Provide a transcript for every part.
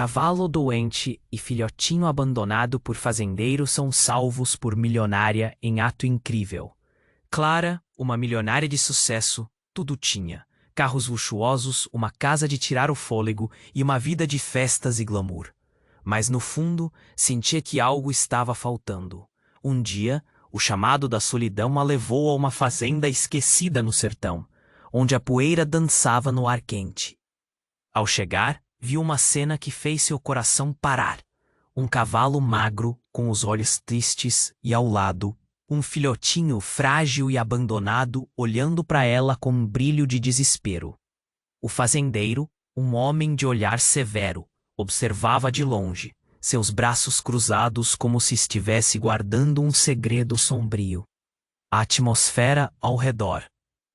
Cavalo doente e filhotinho abandonado por fazendeiro são salvos por milionária em ato incrível. Clara, uma milionária de sucesso, tudo tinha. Carros luxuosos, uma casa de tirar o fôlego e uma vida de festas e glamour. Mas no fundo, sentia que algo estava faltando. Um dia, o chamado da solidão a levou a uma fazenda esquecida no sertão, onde a poeira dançava no ar quente. Ao chegar, viu uma cena que fez seu coração parar. Um cavalo magro, com os olhos tristes, e ao lado, um filhotinho frágil e abandonado olhando para ela com um brilho de desespero. O fazendeiro, um homem de olhar severo, observava de longe, seus braços cruzados como se estivesse guardando um segredo sombrio. A atmosfera ao redor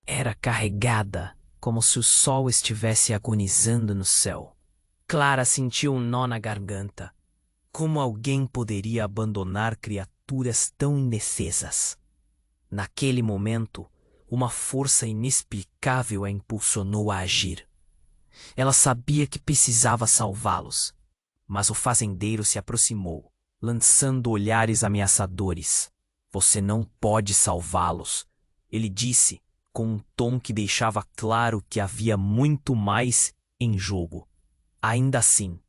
era carregada, como se o sol estivesse agonizando no céu. Clara sentiu um nó na garganta. Como alguém poderia abandonar criaturas tão indefesas? Naquele momento, uma força inexplicável a impulsionou a agir. Ela sabia que precisava salvá-los, mas o fazendeiro se aproximou, lançando olhares ameaçadores. Você não pode salvá-los, ele disse, com um tom que deixava claro que havia muito mais em jogo. Ainda assim,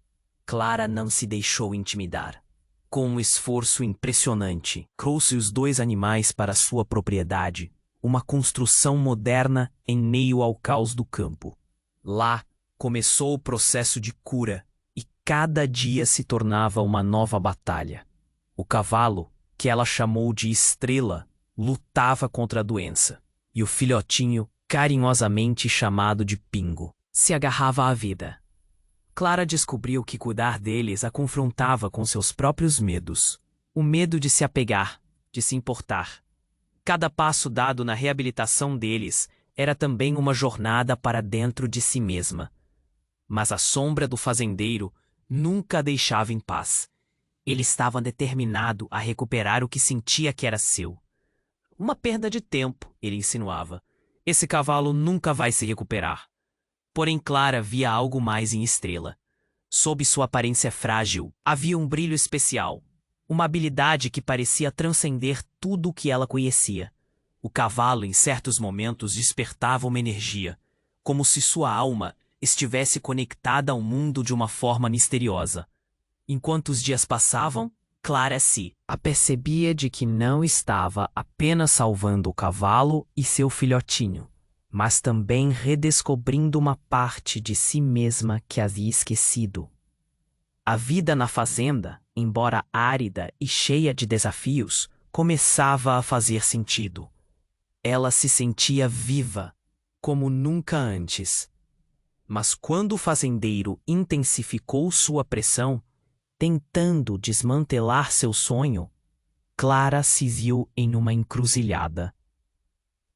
Clara não se deixou intimidar. Com um esforço impressionante, trouxe os dois animais para sua propriedade, uma construção moderna em meio ao caos do campo. Lá, começou o processo de cura, e cada dia se tornava uma nova batalha. O cavalo, que ela chamou de Estrela, lutava contra a doença, e o filhotinho, carinhosamente chamado de Pingo, se agarrava à vida. Clara descobriu que cuidar deles a confrontava com seus próprios medos. O medo de se apegar, de se importar. Cada passo dado na reabilitação deles era também uma jornada para dentro de si mesma. Mas a sombra do fazendeiro nunca a deixava em paz. Ele estava determinado a recuperar o que sentia que era seu. Uma perda de tempo, ele insinuava. Esse cavalo nunca vai se recuperar. Porém, Clara via algo mais em Estrela. Sob sua aparência frágil, havia um brilho especial, uma habilidade que parecia transcender tudo o que ela conhecia. O cavalo, em certos momentos, despertava uma energia, como se sua alma estivesse conectada ao mundo de uma forma misteriosa. Enquanto os dias passavam, Clara se apercebia de que não estava apenas salvando o cavalo e seu filhotinho, mas também redescobrindo uma parte de si mesma que havia esquecido. A vida na fazenda, embora árida e cheia de desafios, começava a fazer sentido. Ela se sentia viva, como nunca antes. Mas quando o fazendeiro intensificou sua pressão, tentando desmantelar seu sonho, Clara se viu em uma encruzilhada.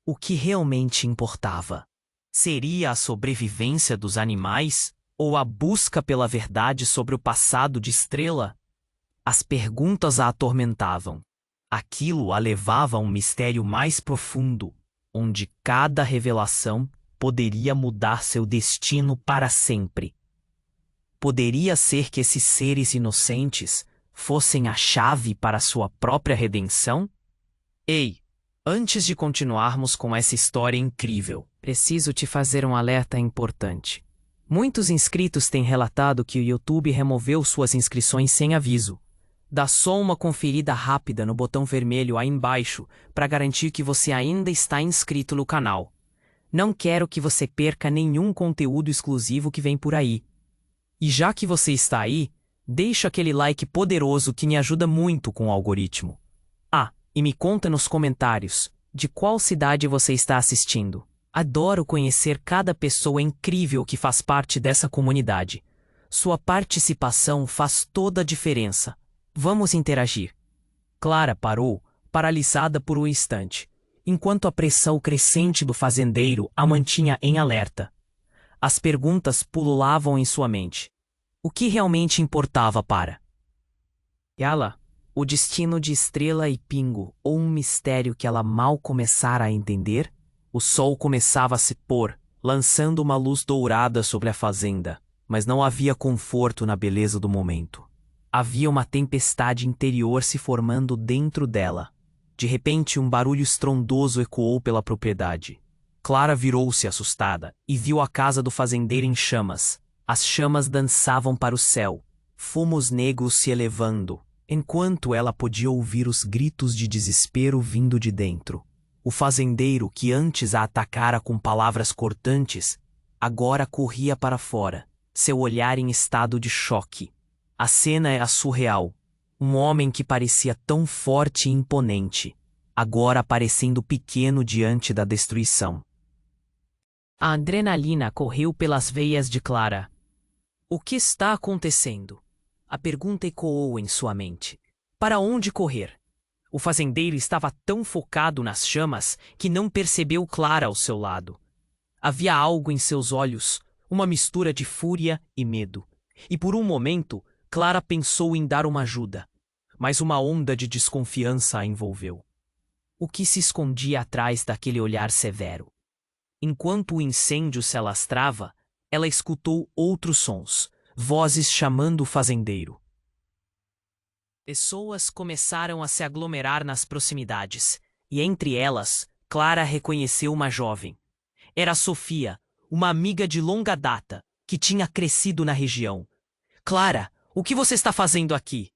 O que realmente importava? Seria a sobrevivência dos animais ou a busca pela verdade sobre o passado de Estrela? As perguntas a atormentavam. Aquilo a levava a um mistério mais profundo, onde cada revelação poderia mudar seu destino para sempre. Poderia ser que esses seres inocentes fossem a chave para sua própria redenção? Ei! Antes de continuarmos com essa história incrível, preciso te fazer um alerta importante. Muitos inscritos têm relatado que o YouTube removeu suas inscrições sem aviso. Dá só uma conferida rápida no botão vermelho aí embaixo para garantir que você ainda está inscrito no canal. Não quero que você perca nenhum conteúdo exclusivo que vem por aí. E já que você está aí, deixa aquele like poderoso que me ajuda muito com o algoritmo. E me conta nos comentários de qual cidade você está assistindo. Adoro conhecer cada pessoa incrível que faz parte dessa comunidade. Sua participação faz toda a diferença. Vamos interagir. Clara parou, paralisada por um instante, enquanto a pressão crescente do fazendeiro a mantinha em alerta. As perguntas pululavam em sua mente. O que realmente importava para ela? O destino de Estrela e Pingo, ou um mistério que ela mal começara a entender? O sol começava a se pôr, lançando uma luz dourada sobre a fazenda, mas não havia conforto na beleza do momento. Havia uma tempestade interior se formando dentro dela. De repente, um barulho estrondoso ecoou pela propriedade. Clara virou-se assustada e viu a casa do fazendeiro em chamas. As chamas dançavam para o céu, fumos negros se elevando, enquanto ela podia ouvir os gritos de desespero vindo de dentro. O fazendeiro, que antes a atacara com palavras cortantes, agora corria para fora, seu olhar em estado de choque. A cena era surreal. Um homem que parecia tão forte e imponente, agora parecendo pequeno diante da destruição. A adrenalina correu pelas veias de Clara. O que está acontecendo? A pergunta ecoou em sua mente. Para onde correr? O fazendeiro estava tão focado nas chamas que não percebeu Clara ao seu lado. Havia algo em seus olhos, uma mistura de fúria e medo. E por um momento, Clara pensou em dar uma ajuda, mas uma onda de desconfiança a envolveu. O que se escondia atrás daquele olhar severo? Enquanto o incêndio se alastrava, ela escutou outros sons, vozes chamando o fazendeiro. Pessoas começaram a se aglomerar nas proximidades, e entre elas, Clara reconheceu uma jovem. Era Sofia, uma amiga de longa data, que tinha crescido na região. Clara, o que você está fazendo aqui?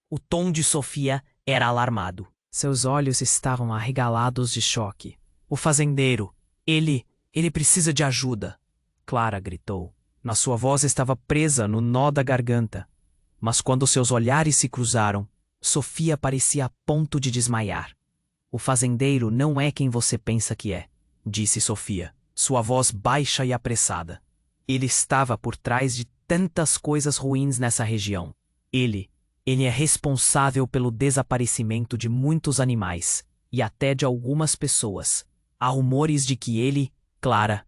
O tom de Sofia era alarmado. Seus olhos estavam arregalados de choque. O fazendeiro, ele precisa de ajuda, Clara gritou. Na sua voz estava presa no nó da garganta. Mas quando seus olhares se cruzaram, Sofia parecia a ponto de desmaiar. O fazendeiro não é quem você pensa que é, disse Sofia, sua voz baixa e apressada. Ele estava por trás de tantas coisas ruins nessa região. Ele é responsável pelo desaparecimento de muitos animais e até de algumas pessoas. Há rumores de que Clara,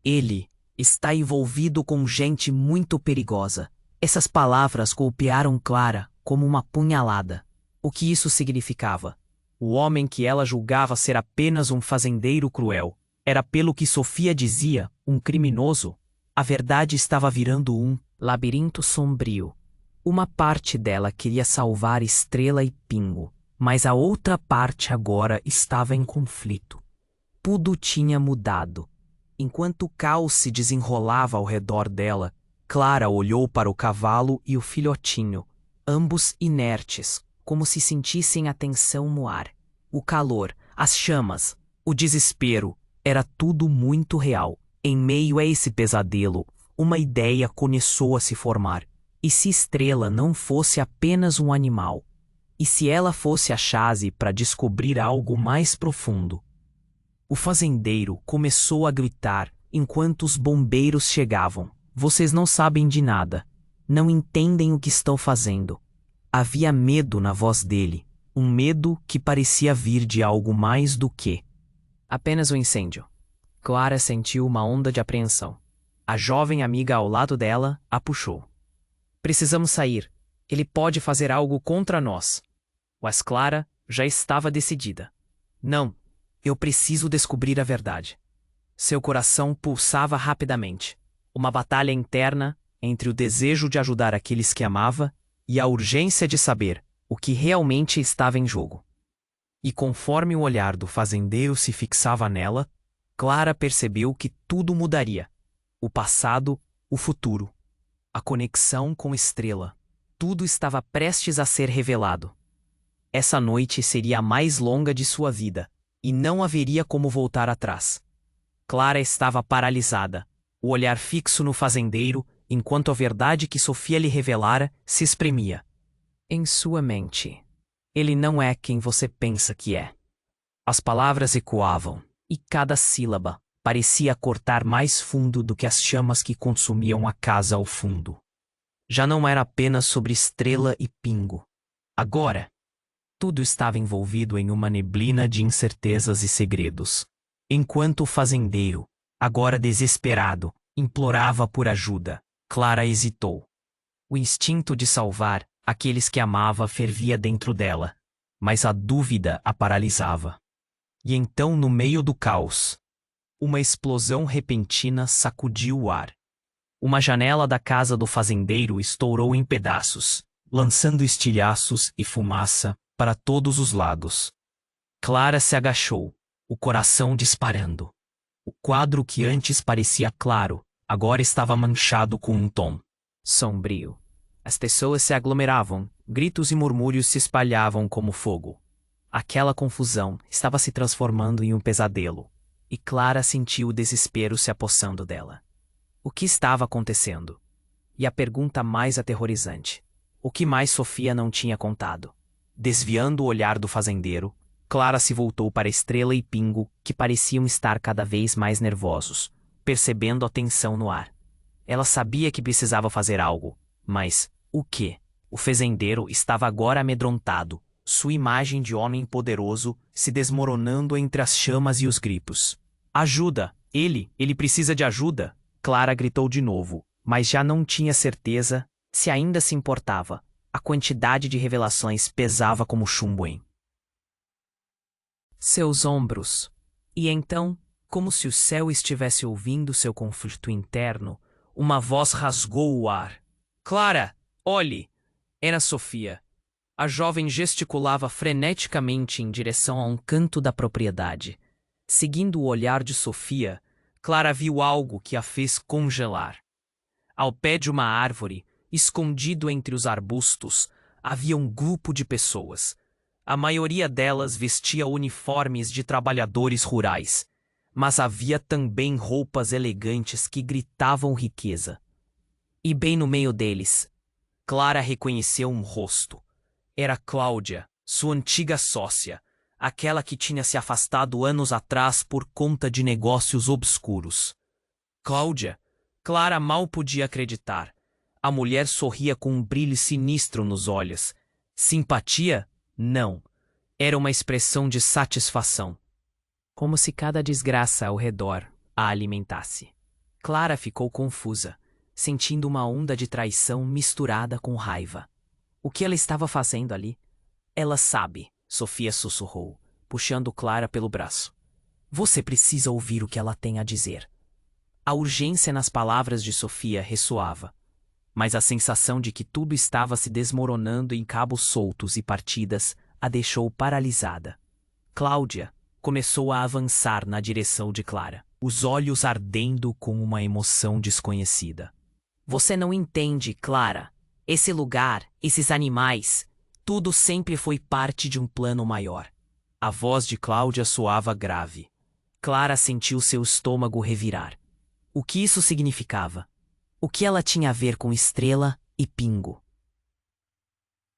está envolvido com gente muito perigosa. Essas palavras golpearam Clara como uma punhalada. O que isso significava? O homem que ela julgava ser apenas um fazendeiro cruel era, pelo que Sofia dizia, um criminoso. A verdade estava virando um labirinto sombrio. Uma parte dela queria salvar Estrela e Pingo, mas a outra parte agora estava em conflito. Tudo tinha mudado. Enquanto o caos se desenrolava ao redor dela, Clara olhou para o cavalo e o filhotinho, ambos inertes, como se sentissem a tensão no ar. O calor, as chamas, o desespero, era tudo muito real. Em meio a esse pesadelo, uma ideia começou a se formar. E se Estrela não fosse apenas um animal? E se ela fosse a chave para descobrir algo mais profundo? O fazendeiro começou a gritar enquanto os bombeiros chegavam. Vocês não sabem de nada. Não entendem o que estão fazendo. Havia medo na voz dele. Um medo que parecia vir de algo mais do que apenas um incêndio. Clara sentiu uma onda de apreensão. A jovem amiga ao lado dela a puxou. Precisamos sair. Ele pode fazer algo contra nós. Mas Clara já estava decidida. Não, eu preciso descobrir a verdade. Seu coração pulsava rapidamente. Uma batalha interna entre o desejo de ajudar aqueles que amava e a urgência de saber o que realmente estava em jogo. E conforme o olhar do fazendeiro se fixava nela, Clara percebeu que tudo mudaria. O passado, o futuro, a conexão com Estrela. Tudo estava prestes a ser revelado. Essa noite seria a mais longa de sua vida, e não haveria como voltar atrás. Clara estava paralisada, o olhar fixo no fazendeiro, enquanto a verdade que Sofia lhe revelara se espremia. Em sua mente, ele não é quem você pensa que é. As palavras ecoavam, e cada sílaba parecia cortar mais fundo do que as chamas que consumiam a casa ao fundo. Já não era apenas sobre Estrela e Pingo. Agora, tudo estava envolvido em uma neblina de incertezas e segredos. Enquanto o fazendeiro, agora desesperado, implorava por ajuda, Clara hesitou. O instinto de salvar aqueles que amava fervia dentro dela, mas a dúvida a paralisava. E então, no meio do caos, uma explosão repentina sacudiu o ar. Uma janela da casa do fazendeiro estourou em pedaços, lançando estilhaços e fumaça para todos os lados. Clara se agachou, o coração disparando. O quadro que antes parecia claro, agora estava manchado com um tom sombrio. As pessoas se aglomeravam, gritos e murmúrios se espalhavam como fogo. Aquela confusão estava se transformando em um pesadelo, e Clara sentiu o desespero se apossando dela. O que estava acontecendo? E a pergunta mais aterrorizante: o que mais Sofia não tinha contado? Desviando o olhar do fazendeiro, Clara se voltou para Estrela e Pingo, que pareciam estar cada vez mais nervosos, percebendo a tensão no ar. Ela sabia que precisava fazer algo, mas o quê? O fazendeiro estava agora amedrontado, sua imagem de homem poderoso se desmoronando entre as chamas e os gritos. Ajuda! Ele precisa de ajuda! Clara gritou de novo, mas já não tinha certeza se ainda se importava. A quantidade de revelações pesava como chumbo em seus ombros. E então, como se o céu estivesse ouvindo seu conflito interno, uma voz rasgou o ar. Clara, olhe! Era Sofia. A jovem gesticulava freneticamente em direção a um canto da propriedade. Seguindo o olhar de Sofia, Clara viu algo que a fez congelar. Ao pé de uma árvore, escondido entre os arbustos, havia um grupo de pessoas. A maioria delas vestia uniformes de trabalhadores rurais, mas havia também roupas elegantes que gritavam riqueza. E bem no meio deles, Clara reconheceu um rosto. Era Cláudia, sua antiga sócia, aquela que tinha se afastado anos atrás por conta de negócios obscuros. Cláudia? Clara mal podia acreditar. A mulher sorria com um brilho sinistro nos olhos. Simpatia? Não. Era uma expressão de satisfação. Como se cada desgraça ao redor a alimentasse. Clara ficou confusa, sentindo uma onda de traição misturada com raiva. O que ela estava fazendo ali? Ela sabe, Sofia sussurrou, puxando Clara pelo braço. Você precisa ouvir o que ela tem a dizer. A urgência nas palavras de Sofia ressoava, mas a sensação de que tudo estava se desmoronando em cabos soltos e partidas a deixou paralisada. Cláudia começou a avançar na direção de Clara, os olhos ardendo com uma emoção desconhecida. Você não entende, Clara. Esse lugar, esses animais, tudo sempre foi parte de um plano maior. A voz de Cláudia soava grave. Clara sentiu seu estômago revirar. O que isso significava? O que ela tinha a ver com Estrela e Pingo?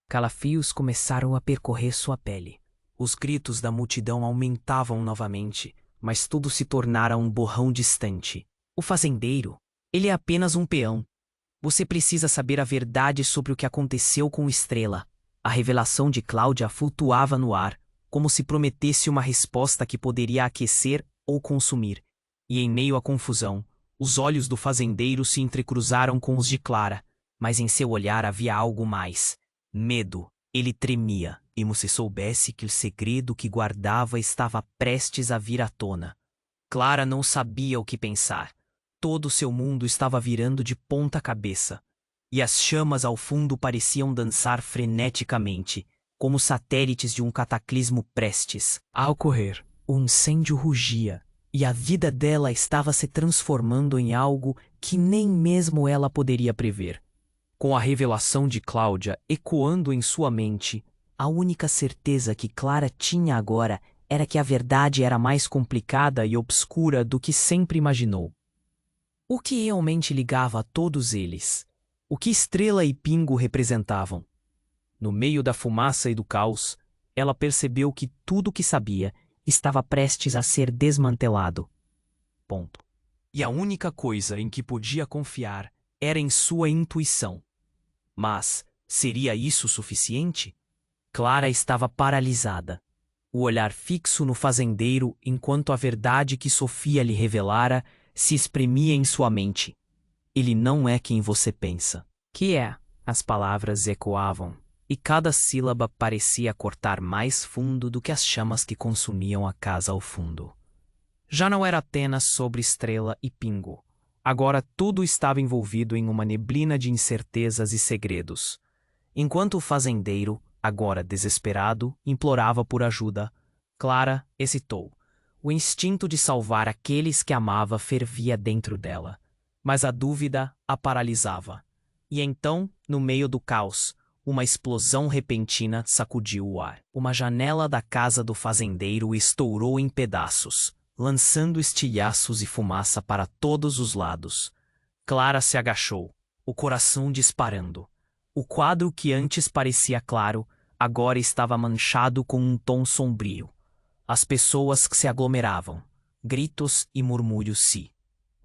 Calafrios começaram a percorrer sua pele. Os gritos da multidão aumentavam novamente, mas tudo se tornara um borrão distante. O fazendeiro, ele é apenas um peão. Você precisa saber a verdade sobre o que aconteceu com Estrela. A revelação de Cláudia flutuava no ar, como se prometesse uma resposta que poderia aquecer ou consumir. E em meio à confusão, os olhos do fazendeiro se entrecruzaram com os de Clara, mas em seu olhar havia algo mais. Medo. Ele tremia, como se soubesse que o segredo que guardava estava prestes a vir à tona. Clara não sabia o que pensar. Todo seu mundo estava virando de ponta cabeça, e as chamas ao fundo pareciam dançar freneticamente, como satélites de um cataclismo prestes a ocorrer. O incêndio rugia, e a vida dela estava se transformando em algo que nem mesmo ela poderia prever. Com a revelação de Cláudia ecoando em sua mente, a única certeza que Clara tinha agora era que a verdade era mais complicada e obscura do que sempre imaginou. O que realmente ligava a todos eles? O que Estrela e Pingo representavam? No meio da fumaça e do caos, ela percebeu que tudo o que sabia estava prestes a ser desmantelado. Ponto. E a única coisa em que podia confiar era em sua intuição. Mas seria isso suficiente? Clara estava paralisada, o olhar fixo no fazendeiro enquanto a verdade que Sofia lhe revelara se espremia em sua mente. Ele não é quem você pensa. Que é? As palavras ecoavam, e cada sílaba parecia cortar mais fundo do que as chamas que consumiam a casa ao fundo. Já não era apenas sobre Estrela e Pingo. Agora tudo estava envolvido em uma neblina de incertezas e segredos. Enquanto o fazendeiro, agora desesperado, implorava por ajuda, Clara hesitou. O instinto de salvar aqueles que amava fervia dentro dela, mas a dúvida a paralisava. E então, no meio do caos, uma explosão repentina sacudiu o ar. Uma janela da casa do fazendeiro estourou em pedaços, lançando estilhaços e fumaça para todos os lados. Clara se agachou, o coração disparando. O quadro que antes parecia claro, agora estava manchado com um tom sombrio. As pessoas que se aglomeravam, gritos e murmúrios se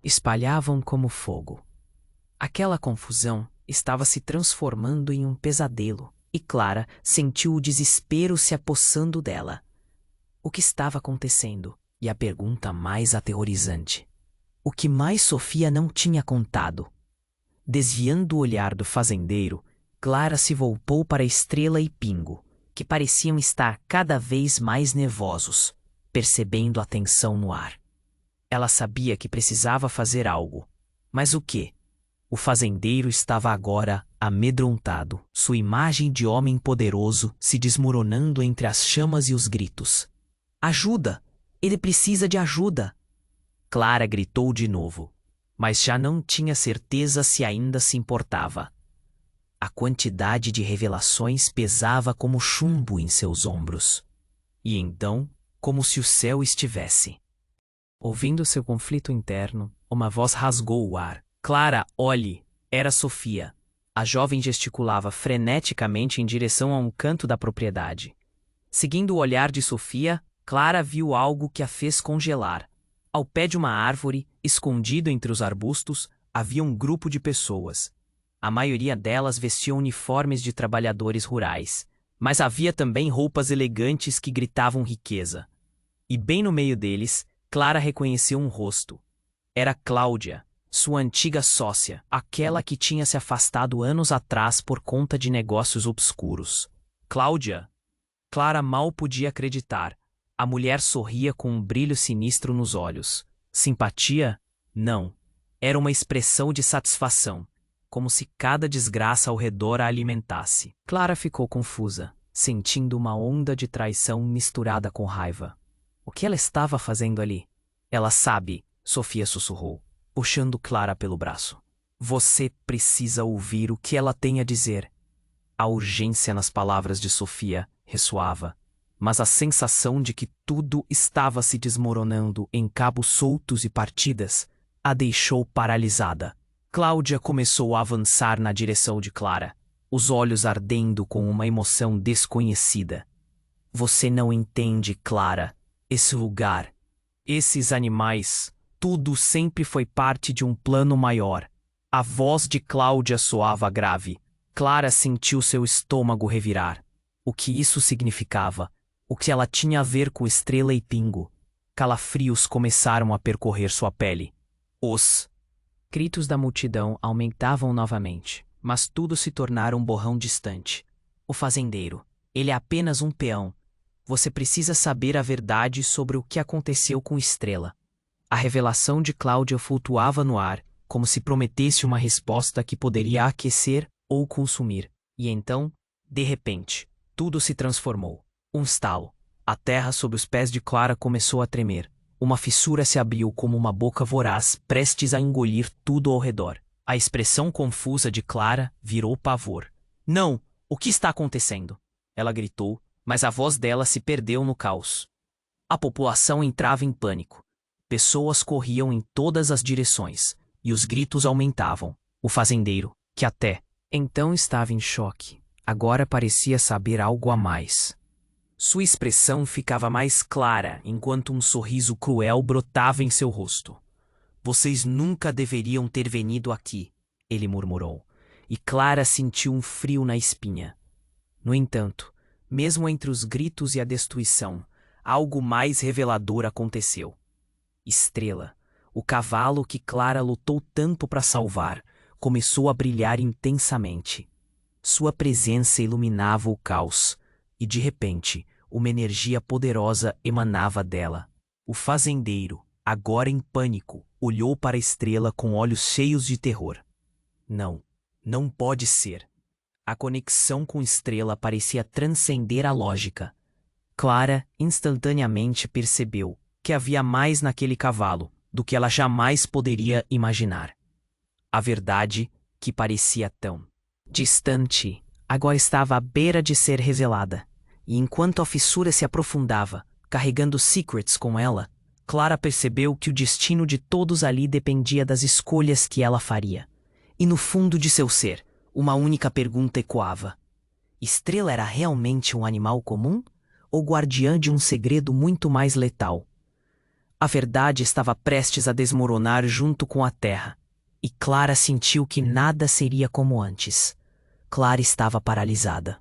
espalhavam como fogo. Aquela confusão estava se transformando em um pesadelo, e Clara sentiu o desespero se apossando dela. O que estava acontecendo? E a pergunta mais aterrorizante: o que mais Sofia não tinha contado? Desviando o olhar do fazendeiro, Clara se voltou para Estrela e Pingo, que pareciam estar cada vez mais nervosos, percebendo a tensão no ar. Ela sabia que precisava fazer algo. Mas o quê? O fazendeiro estava agora amedrontado, sua imagem de homem poderoso se desmoronando entre as chamas e os gritos. Ajuda! Ele precisa de ajuda! Clara gritou de novo, mas já não tinha certeza se ainda se importava. A quantidade de revelações pesava como chumbo em seus ombros. E então, como se o céu estivesse. Ouvindo seu conflito interno, uma voz rasgou o ar. Clara, olhe! Era Sofia. A jovem gesticulava freneticamente em direção a um canto da propriedade. Seguindo o olhar de Sofia, Clara viu algo que a fez congelar. Ao pé de uma árvore, escondido entre os arbustos, havia um grupo de pessoas. A maioria delas vestiam uniformes de trabalhadores rurais, mas havia também roupas elegantes que gritavam riqueza. E bem no meio deles, Clara reconheceu um rosto. Era Cláudia, sua antiga sócia, aquela que tinha se afastado anos atrás por conta de negócios obscuros. Cláudia? Clara mal podia acreditar. A mulher sorria com um brilho sinistro nos olhos. Simpatia? Não. Era uma expressão de satisfação, como se cada desgraça ao redor a alimentasse. Clara ficou confusa, sentindo uma onda de traição misturada com raiva. O que ela estava fazendo ali? Ela sabe, Sofia sussurrou, puxando Clara pelo braço. Você precisa ouvir o que ela tem a dizer. A urgência nas palavras de Sofia ressoava, mas a sensação de que tudo estava se desmoronando em cabos soltos e partidas a deixou paralisada. Cláudia começou a avançar na direção de Clara, os olhos ardendo com uma emoção desconhecida. Você não entende, Clara. Esse lugar, esses animais, tudo sempre foi parte de um plano maior. A voz de Cláudia soava grave. Clara sentiu seu estômago revirar. O que isso significava? O que ela tinha a ver com Estrela e Pingo? Calafrios começaram a percorrer sua pele. Os gritos da multidão aumentavam novamente, mas tudo se tornara um borrão distante. O fazendeiro. Ele é apenas um peão. Você precisa saber a verdade sobre o que aconteceu com Estrela. A revelação de Cláudia flutuava no ar, como se prometesse uma resposta que poderia aquecer ou consumir. E então, de repente, tudo se transformou. Um estalo. A terra sob os pés de Clara começou a tremer. Uma fissura se abriu como uma boca voraz, prestes a engolir tudo ao redor. A expressão confusa de Clara virou pavor. Não! O que está acontecendo? Ela gritou, mas a voz dela se perdeu no caos. A população entrava em pânico. Pessoas corriam em todas as direções, e os gritos aumentavam. O fazendeiro, que até então estava em choque, agora parecia saber algo a mais. Sua expressão ficava mais clara enquanto um sorriso cruel brotava em seu rosto. Vocês nunca deveriam ter venido aqui, ele murmurou, e Clara sentiu um frio na espinha. No entanto, mesmo entre os gritos e a destruição, algo mais revelador aconteceu. Estrela, o cavalo que Clara lutou tanto para salvar, começou a brilhar intensamente. Sua presença iluminava o caos, e de repente, uma energia poderosa emanava dela. O fazendeiro, agora em pânico, olhou para a estrela com olhos cheios de terror. Não, não pode ser. A conexão com Estrela parecia transcender a lógica. Clara instantaneamente percebeu que havia mais naquele cavalo do que ela jamais poderia imaginar. A verdade, que parecia tão distante, agora estava à beira de ser revelada. E enquanto a fissura se aprofundava, carregando secrets com ela, Clara percebeu que o destino de todos ali dependia das escolhas que ela faria. E no fundo de seu ser, uma única pergunta ecoava: Estrela era realmente um animal comum ou guardiã de um segredo muito mais letal? A verdade estava prestes a desmoronar junto com a terra, e Clara sentiu que nada seria como antes. Clara estava paralisada.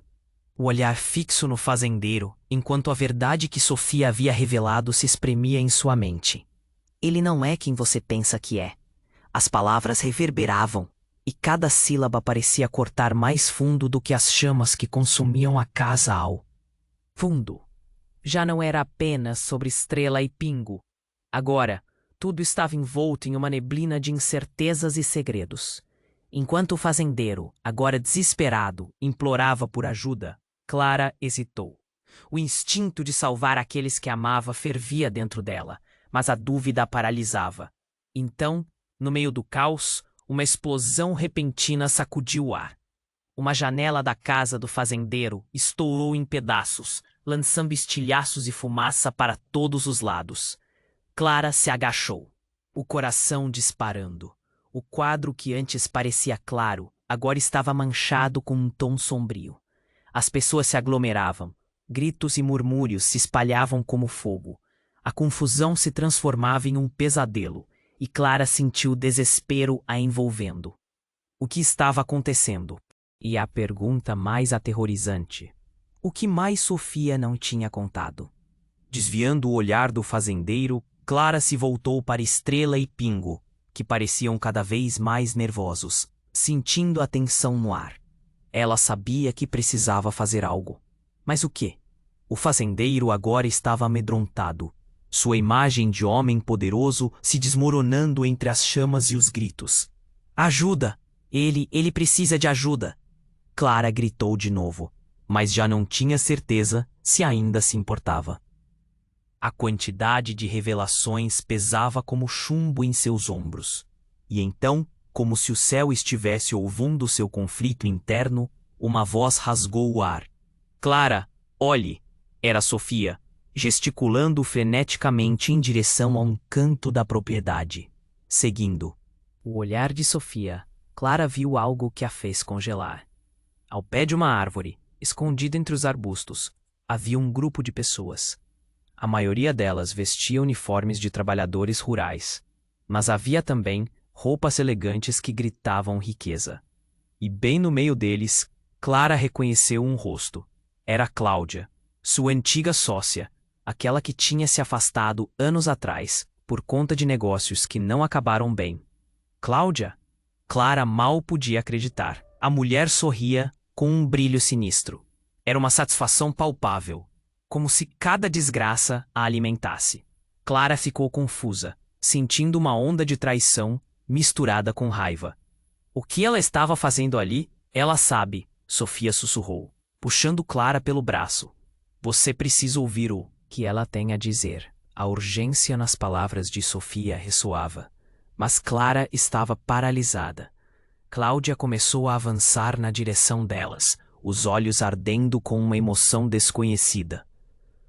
O olhar fixo no fazendeiro, enquanto a verdade que Sofia havia revelado se espremia em sua mente. Ele não é quem você pensa que é. As palavras reverberavam, e cada sílaba parecia cortar mais fundo do que as chamas que consumiam a casa ao fundo. Já não era apenas sobre Estrela e Pingo. Agora, tudo estava envolto em uma neblina de incertezas e segredos. Enquanto o fazendeiro, agora desesperado, implorava por ajuda, Clara hesitou. O instinto de salvar aqueles que amava fervia dentro dela, mas a dúvida a paralisava. Então, no meio do caos, uma explosão repentina sacudiu o ar. Uma janela da casa do fazendeiro estourou em pedaços, lançando estilhaços e fumaça para todos os lados. Clara se agachou, o coração disparando. O quadro que antes parecia claro, agora estava manchado com um tom sombrio. As pessoas se aglomeravam, gritos e murmúrios se espalhavam como fogo. A confusão se transformava em um pesadelo, e Clara sentiu o desespero a envolvendo. O que estava acontecendo? E a pergunta mais aterrorizante: o que mais Sofia não tinha contado? Desviando o olhar do fazendeiro, Clara se voltou para Estrela e Pingo, que pareciam cada vez mais nervosos, sentindo a tensão no ar. Ela sabia que precisava fazer algo. Mas o quê? O fazendeiro agora estava amedrontado, sua imagem de homem poderoso se desmoronando entre as chamas e os gritos. Ajuda! Ele precisa de ajuda! Clara gritou de novo, mas já não tinha certeza se ainda se importava. A quantidade de revelações pesava como chumbo em seus ombros. E então, como se o céu estivesse ouvindo seu conflito interno, uma voz rasgou o ar. Clara, olhe! Era Sofia, gesticulando freneticamente em direção a um canto da propriedade. Seguindo o olhar de Sofia, Clara viu algo que a fez congelar. Ao pé de uma árvore, escondido entre os arbustos, havia um grupo de pessoas. A maioria delas vestia uniformes de trabalhadores rurais, mas havia também roupas elegantes que gritavam riqueza. E bem no meio deles, Clara reconheceu um rosto. Era Cláudia, sua antiga sócia, aquela que tinha se afastado anos atrás por conta de negócios que não acabaram bem. Cláudia? Clara mal podia acreditar. A mulher sorria com um brilho sinistro. Era uma satisfação palpável, como se cada desgraça a alimentasse. Clara ficou confusa, sentindo uma onda de traição misturada com raiva. O que ela estava fazendo ali, ela sabe, Sofia sussurrou, puxando Clara pelo braço. Você precisa ouvir o que ela tem a dizer. A urgência nas palavras de Sofia ressoava, mas Clara estava paralisada. Cláudia começou a avançar na direção delas, os olhos ardendo com uma emoção desconhecida.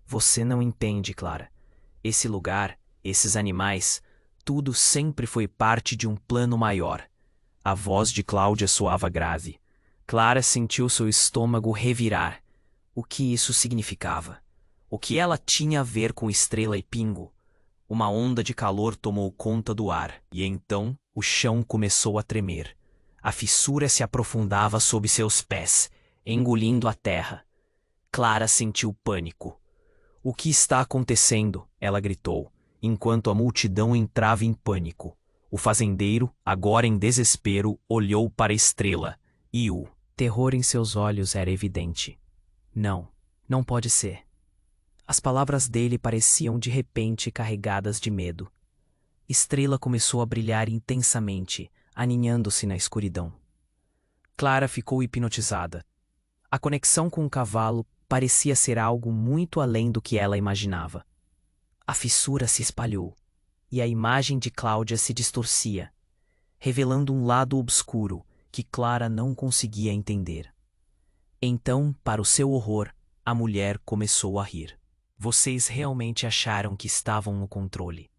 Você não entende, Clara. Esse lugar, esses animais, tudo sempre foi parte de um plano maior. A voz de Cláudia soava grave. Clara sentiu seu estômago revirar. O que isso significava? O que ela tinha a ver com Estrela e Pingo? Uma onda de calor tomou conta do ar, e então o chão começou a tremer. A fissura se aprofundava sob seus pés, engolindo a terra. Clara sentiu pânico. O que está acontecendo? Ela gritou, enquanto a multidão entrava em pânico. O fazendeiro, agora em desespero, olhou para a Estrela, e o terror em seus olhos era evidente. Não, não pode ser. As palavras dele pareciam de repente carregadas de medo. Estrela começou a brilhar intensamente, aninhando-se na escuridão. Clara ficou hipnotizada. A conexão com o cavalo parecia ser algo muito além do que ela imaginava. A fissura se espalhou, e a imagem de Cláudia se distorcia, revelando um lado obscuro que Clara não conseguia entender. Então, para o seu horror, a mulher começou a rir. Vocês realmente acharam que estavam no controle.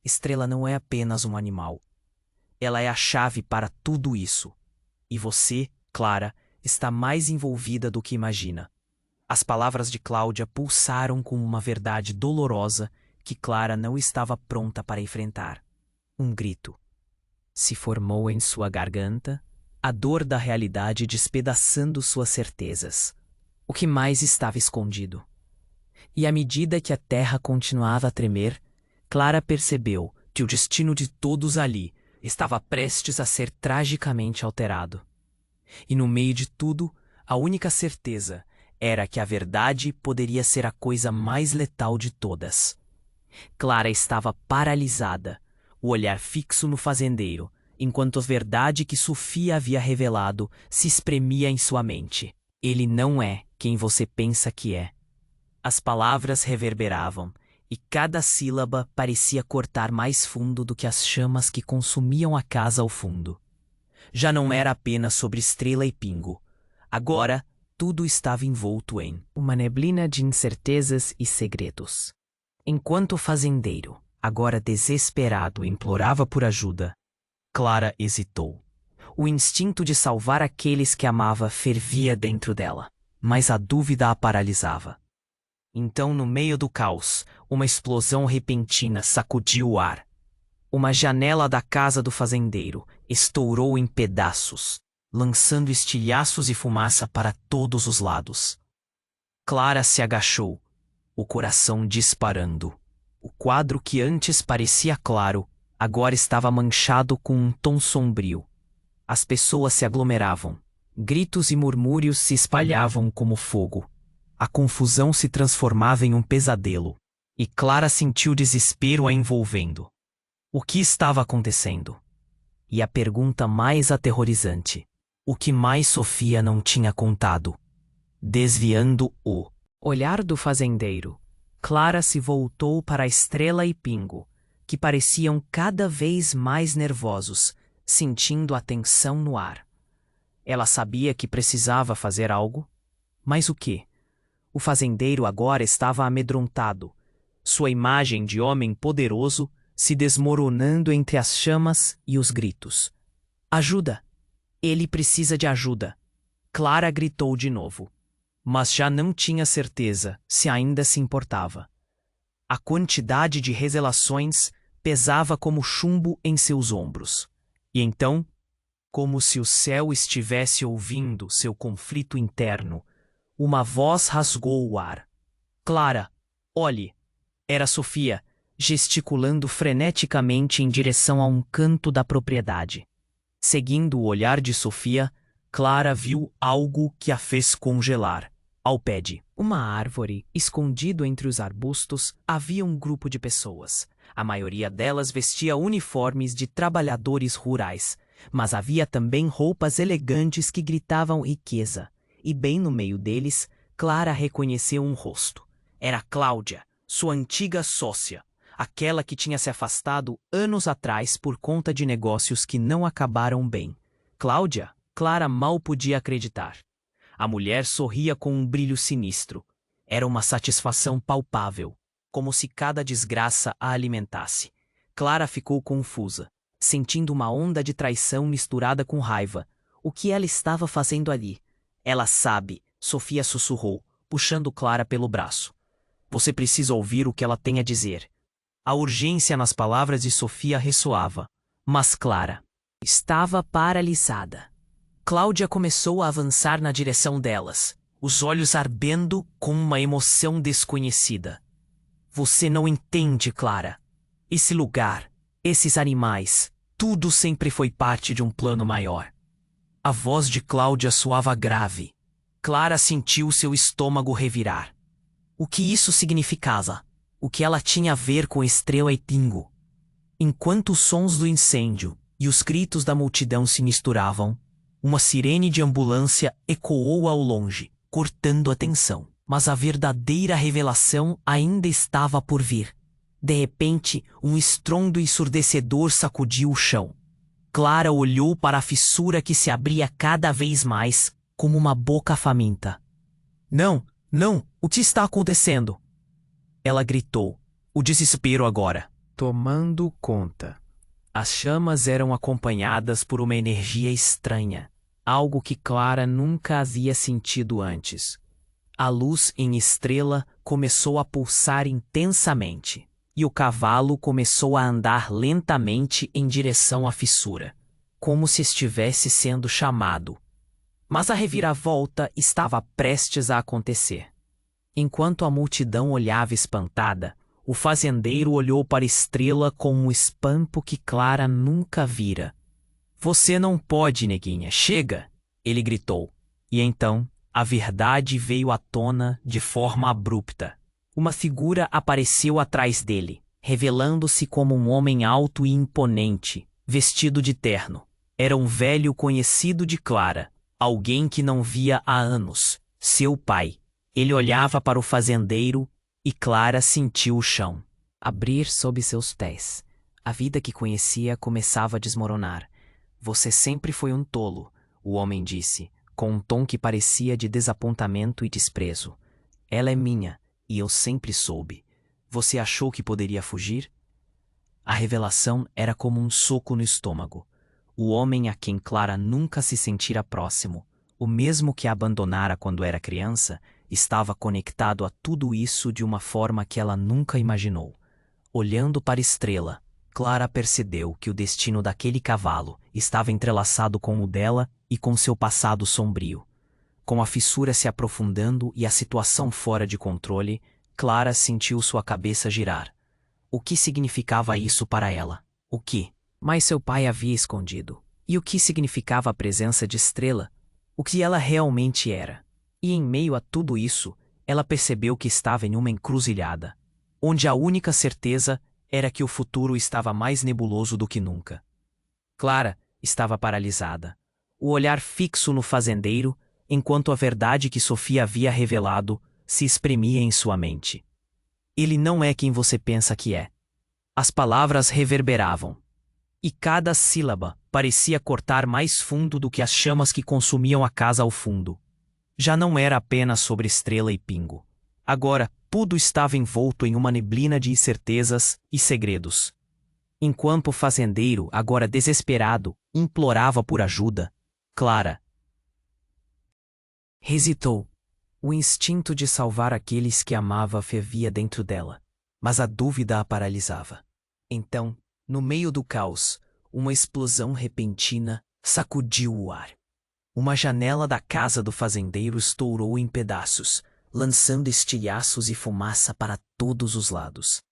Estrela não é apenas um animal. Ela é a chave para tudo isso. E você, Clara, está mais envolvida do que imagina. As palavras de Cláudia pulsaram com uma verdade dolorosa que Clara não estava pronta para enfrentar. Um grito se formou em sua garganta, a dor da realidade despedaçando suas certezas. O que mais estava escondido? E à medida que a terra continuava a tremer, Clara percebeu que o destino de todos ali estava prestes a ser tragicamente alterado. E no meio de tudo, a única certeza era que a verdade poderia ser a coisa mais letal de todas. Clara estava paralisada, o olhar fixo no fazendeiro, enquanto a verdade que Sofia havia revelado se espremia em sua mente. Ele não é quem você pensa que é. As palavras reverberavam, e cada sílaba parecia cortar mais fundo do que as chamas que consumiam a casa ao fundo. Já não era apenas sobre Estrela e Pingo. Agora, tudo estava envolto em uma neblina de incertezas e segredos. Enquanto o fazendeiro, agora desesperado, implorava por ajuda, Clara hesitou. O instinto de salvar aqueles que amava fervia dentro dela, mas a dúvida a paralisava. Então, no meio do caos, uma explosão repentina sacudiu o ar. Uma janela da casa do fazendeiro estourou em pedaços, lançando estilhaços e fumaça para todos os lados. Clara se agachou, o coração disparando. O quadro que antes parecia claro, agora estava manchado com um tom sombrio. As pessoas se aglomeravam. Gritos e murmúrios se espalhavam como fogo. A confusão se transformava em um pesadelo, e Clara sentiu desespero a envolvendo. O que estava acontecendo? E a pergunta mais aterrorizante: o que mais Sofia não tinha contado? Desviando o olhar do fazendeiro, Clara se voltou para Estrela e Pingo, que pareciam cada vez mais nervosos, sentindo a tensão no ar. Ela sabia que precisava fazer algo, mas o quê? O fazendeiro agora estava amedrontado, sua imagem de homem poderoso se desmoronando entre as chamas e os gritos. Ajuda! Ele precisa de ajuda! Clara gritou de novo, mas já não tinha certeza se ainda se importava. A quantidade de revelações pesava como chumbo em seus ombros. E então, como se o céu estivesse ouvindo seu conflito interno, uma voz rasgou o ar. Clara, olhe! Era Sofia, gesticulando freneticamente em direção a um canto da propriedade. Seguindo o olhar de Sofia, Clara viu algo que a fez congelar. Ao pé de uma árvore, escondido entre os arbustos, havia um grupo de pessoas. A maioria delas vestia uniformes de trabalhadores rurais, mas havia também roupas elegantes que gritavam riqueza. E bem no meio deles, Clara reconheceu um rosto. Era Cláudia, sua antiga sócia, aquela que tinha se afastado anos atrás por conta de negócios que não acabaram bem. Cláudia, Clara mal podia acreditar. A mulher sorria com um brilho sinistro. Era uma satisfação palpável, como se cada desgraça a alimentasse. Clara ficou confusa, sentindo uma onda de traição misturada com raiva. O que ela estava fazendo ali? Ela sabe, Sofia sussurrou, puxando Clara pelo braço. Você precisa ouvir o que ela tem a dizer. A urgência nas palavras de Sofia ressoava, mas Clara estava paralisada. Cláudia começou a avançar na direção delas, os olhos ardendo com uma emoção desconhecida. Você não entende, Clara. Esse lugar, esses animais, tudo sempre foi parte de um plano maior. A voz de Cláudia soava grave. Clara sentiu seu estômago revirar. O que isso significava? O que ela tinha a ver com Estrela e Pingo? Enquanto os sons do incêndio e os gritos da multidão se misturavam, uma sirene de ambulância ecoou ao longe, cortando a tensão. Mas a verdadeira revelação ainda estava por vir. De repente, um estrondo ensurdecedor sacudiu o chão. Clara olhou para a fissura que se abria cada vez mais, como uma boca faminta. Não, não, o que está acontecendo? Ela gritou, o desespero agora tomando conta. As chamas eram acompanhadas por uma energia estranha, algo que Clara nunca havia sentido antes. A luz em estrela começou a pulsar intensamente, e o cavalo começou a andar lentamente em direção à fissura, como se estivesse sendo chamado. Mas a reviravolta estava prestes a acontecer. Enquanto a multidão olhava espantada, o fazendeiro olhou para a estrela com um espanto que Clara nunca vira. Você não pode, neguinha, chega! Ele gritou. E então, a verdade veio à tona de forma abrupta. Uma figura apareceu atrás dele, revelando-se como um homem alto e imponente, vestido de terno. Era um velho conhecido de Clara, alguém que não via há anos, seu pai. Ele olhava para o fazendeiro e Clara sentiu o chão abrir sob seus pés. A vida que conhecia começava a desmoronar. Você sempre foi um tolo, o homem disse, com um tom que parecia de desapontamento e desprezo. Ela é minha, e eu sempre soube. Você achou que poderia fugir? A revelação era como um soco no estômago. O homem a quem Clara nunca se sentira próximo, o mesmo que a abandonara quando era criança, estava conectado a tudo isso de uma forma que ela nunca imaginou. Olhando para a estrela, Clara percebeu que o destino daquele cavalo estava entrelaçado com o dela e com seu passado sombrio. Com a fissura se aprofundando e a situação fora de controle, Clara sentiu sua cabeça girar. O que significava isso para ela? O que? Mas seu pai havia escondido. E o que significava a presença de Estrela? O que ela realmente era? E em meio a tudo isso, ela percebeu que estava em uma encruzilhada, onde a única certeza era que o futuro estava mais nebuloso do que nunca. Clara estava paralisada, o olhar fixo no fazendeiro, enquanto a verdade que Sofia havia revelado se espremia em sua mente. Ele não é quem você pensa que é. As palavras reverberavam, e cada sílaba parecia cortar mais fundo do que as chamas que consumiam a casa ao fundo. Já não era apenas sobre Estrela e Pingo. Agora, tudo estava envolto em uma neblina de incertezas e segredos. Enquanto o fazendeiro, agora desesperado, implorava por ajuda, Clara hesitou. O instinto de salvar aqueles que amava fervia dentro dela, mas a dúvida a paralisava. Então, no meio do caos, uma explosão repentina sacudiu o ar. Uma janela da casa do fazendeiro estourou em pedaços, lançando estilhaços e fumaça para todos os lados.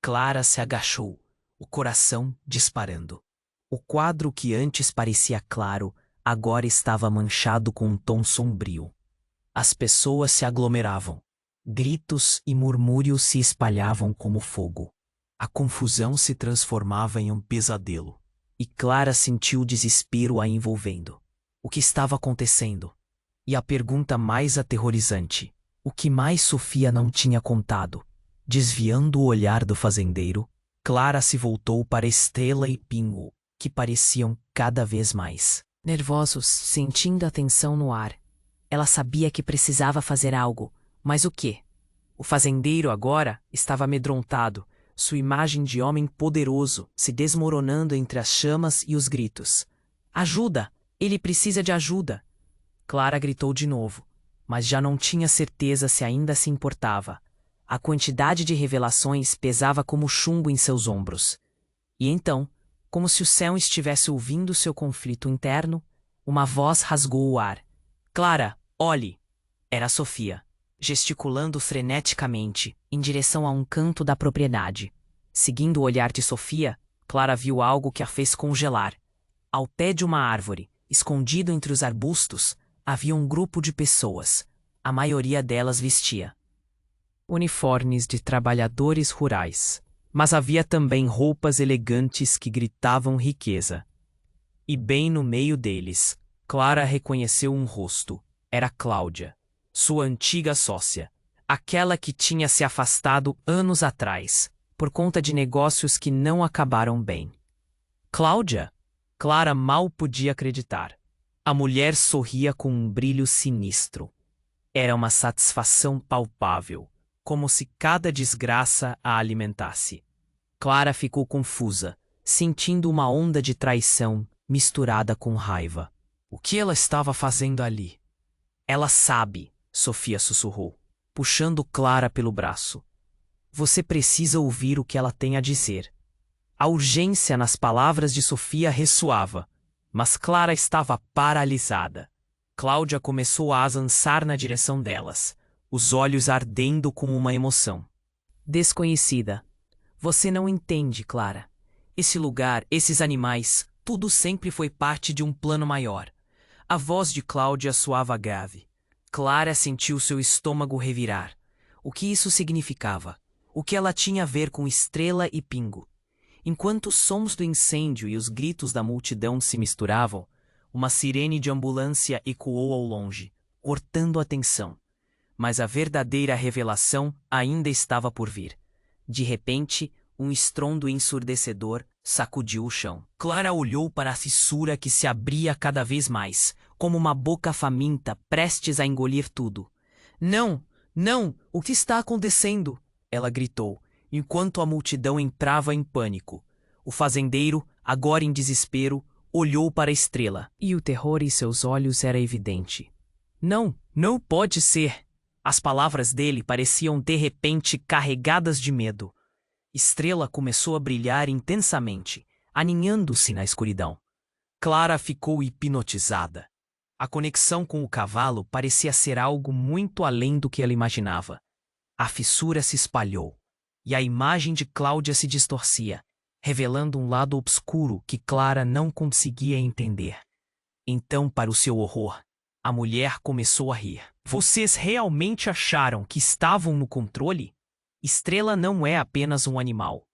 Clara se agachou, o coração disparando. O quadro que antes parecia claro, agora estava manchado com um tom sombrio. As pessoas se aglomeravam. Gritos e murmúrios se espalhavam como fogo. A confusão se transformava em um pesadelo. E Clara sentiu o desespero a envolvendo. O que estava acontecendo? E a pergunta mais aterrorizante: o que mais Sofia não tinha contado? Desviando o olhar do fazendeiro, Clara se voltou para Estrela e Pingo, que pareciam cada vez mais nervosos, sentindo a tensão no ar. Ela sabia que precisava fazer algo, mas o quê? O fazendeiro agora estava amedrontado, sua imagem de homem poderoso se desmoronando entre as chamas e os gritos. Ajuda! Ele precisa de ajuda! Clara gritou de novo, mas já não tinha certeza se ainda se importava. A quantidade de revelações pesava como chumbo em seus ombros. E então, como se o céu estivesse ouvindo seu conflito interno, uma voz rasgou o ar. Clara, olhe! Era Sofia, gesticulando freneticamente em direção a um canto da propriedade. Seguindo o olhar de Sofia, Clara viu algo que a fez congelar. Ao pé de uma árvore, escondido entre os arbustos, havia um grupo de pessoas. A maioria delas vestia uniformes de trabalhadores rurais. Mas havia também roupas elegantes que gritavam riqueza. E bem no meio deles, Clara reconheceu um rosto. Era Cláudia, sua antiga sócia, aquela que tinha se afastado anos atrás, por conta de negócios que não acabaram bem. Cláudia? Clara mal podia acreditar. A mulher sorria com um brilho sinistro. Era uma satisfação palpável, como se cada desgraça a alimentasse. Clara ficou confusa, sentindo uma onda de traição misturada com raiva. O que ela estava fazendo ali? Ela sabe, Sofia sussurrou, puxando Clara pelo braço. Você precisa ouvir o que ela tem a dizer. A urgência nas palavras de Sofia ressoava, mas Clara estava paralisada. Cláudia começou a avançar na direção delas, os olhos ardendo com uma emoção. Desconhecida. Você não entende, Clara. Esse lugar, esses animais, tudo sempre foi parte de um plano maior. A voz de Cláudia soava grave. Clara sentiu seu estômago revirar. O que isso significava? O que ela tinha a ver com Estrela e Pingo? Enquanto os sons do incêndio e os gritos da multidão se misturavam, uma sirene de ambulância ecoou ao longe, cortando a atenção. Mas a verdadeira revelação ainda estava por vir. De repente, um estrondo ensurdecedor sacudiu o chão. Clara olhou para a fissura que se abria cada vez mais, como uma boca faminta prestes a engolir tudo. Não! Não! O que está acontecendo? Ela gritou, enquanto a multidão entrava em pânico. O fazendeiro, agora em desespero, olhou para a Estrela, e o terror em seus olhos era evidente. Não! Não pode ser! As palavras dele pareciam de repente carregadas de medo. Estrela começou a brilhar intensamente, aninhando-se na escuridão. Clara ficou hipnotizada. A conexão com o cavalo parecia ser algo muito além do que ela imaginava. A fissura se espalhou, e a imagem de Cláudia se distorcia, revelando um lado obscuro que Clara não conseguia entender. Então, para o seu horror, a mulher começou a rir. Vocês realmente acharam que estavam no controle? Estrela não é apenas um animal.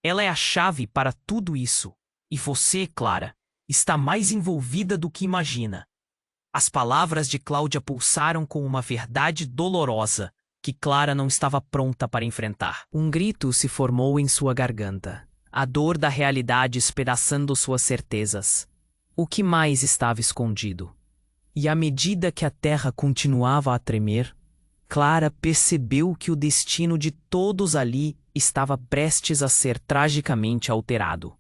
Ela é a chave para tudo isso. E você, Clara, está mais envolvida do que imagina. As palavras de Cláudia pulsaram com uma verdade dolorosa que Clara não estava pronta para enfrentar. Um grito se formou em sua garganta, a dor da realidade espedaçando suas certezas. O que mais estava escondido? E à medida que a terra continuava a tremer, Clara percebeu que o destino de todos ali estava prestes a ser tragicamente alterado.